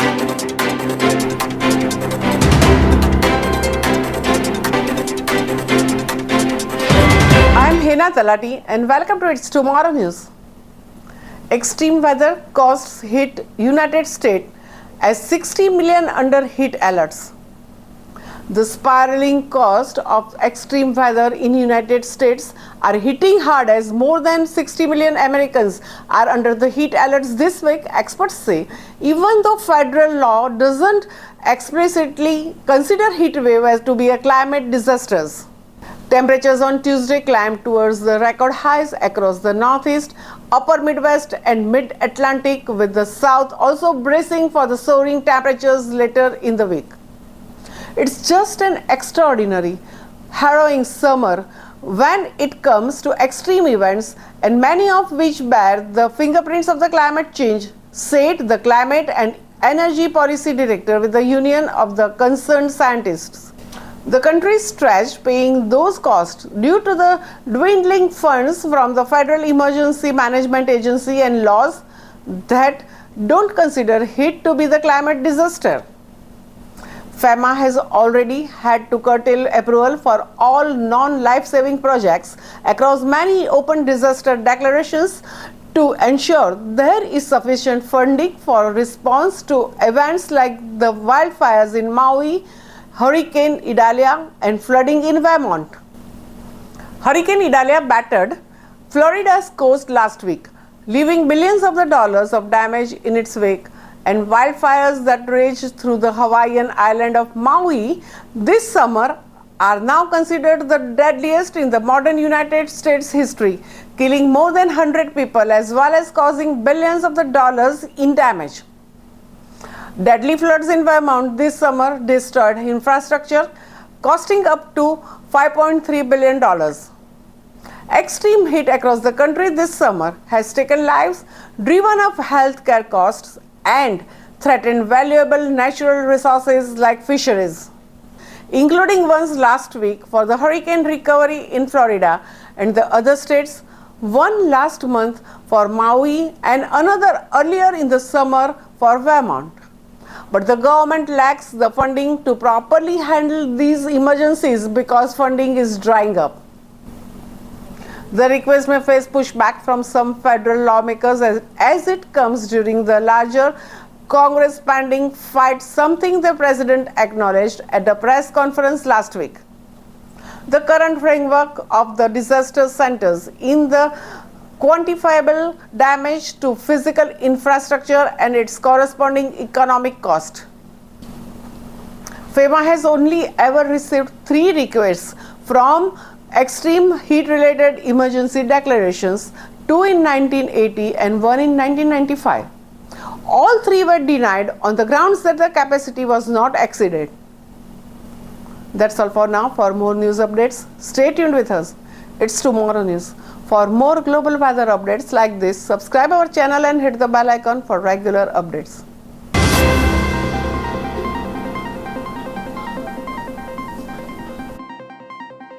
I am Hena Talati and welcome to It's Tomorrow News. Extreme weather costs hit United States as 60 million under heat alerts. The spiraling cost of extreme weather in United States are hitting hard as more than 60 million Americans are under the heat alerts this week, experts say, even though federal law doesn't explicitly consider heat wave as to be a climate disaster. Temperatures on Tuesday climbed towards the record highs across the Northeast, Upper Midwest and Mid-Atlantic, with the South also bracing for the soaring temperatures later in the week. It's just an extraordinary, harrowing summer when it comes to extreme events, and many of which bear the fingerprints of the climate change, said the Climate and Energy Policy Director with the Union of the Concerned Scientists. The country is stretched paying those costs due to the dwindling funds from the Federal Emergency Management Agency and laws that don't consider heat to be the climate disaster. FEMA has already had to curtail approval for all non-life-saving projects across many open disaster declarations to ensure there is sufficient funding for response to events like the wildfires in Maui, Hurricane Idalia and flooding in Vermont. Hurricane Idalia battered Florida's coast last week, leaving billions of dollars of damage in its wake, and wildfires that raged through the Hawaiian island of Maui this summer are now considered the deadliest in the modern United States history, killing more than 100 people as well as causing billions of dollars in damage. Deadly floods in Vermont this summer destroyed infrastructure, costing up to $5.3 billion. Extreme heat across the country this summer has taken lives, driven up healthcare costs, and threatened valuable natural resources like fisheries, including ones last week for the hurricane recovery in Florida and the other states, one last month for Maui and another earlier in the summer for Vermont. But the government lacks the funding to properly handle these emergencies because funding is drying up. The request may face pushback from some federal lawmakers as it comes during the larger Congress pending fight, something the president acknowledged at the press conference last week. The current framework of the disaster centers in the quantifiable damage to physical infrastructure and its corresponding economic cost. FEMA has only ever received 3 requests from extreme heat-related emergency declarations, 2 in 1980 and 1 in 1995. All 3 were denied on the grounds that the capacity was not exceeded. That's all for now. For more news updates, stay tuned with us. It's Tomorrow News. For more global weather updates like this, subscribe our channel and hit the bell icon for regular updates.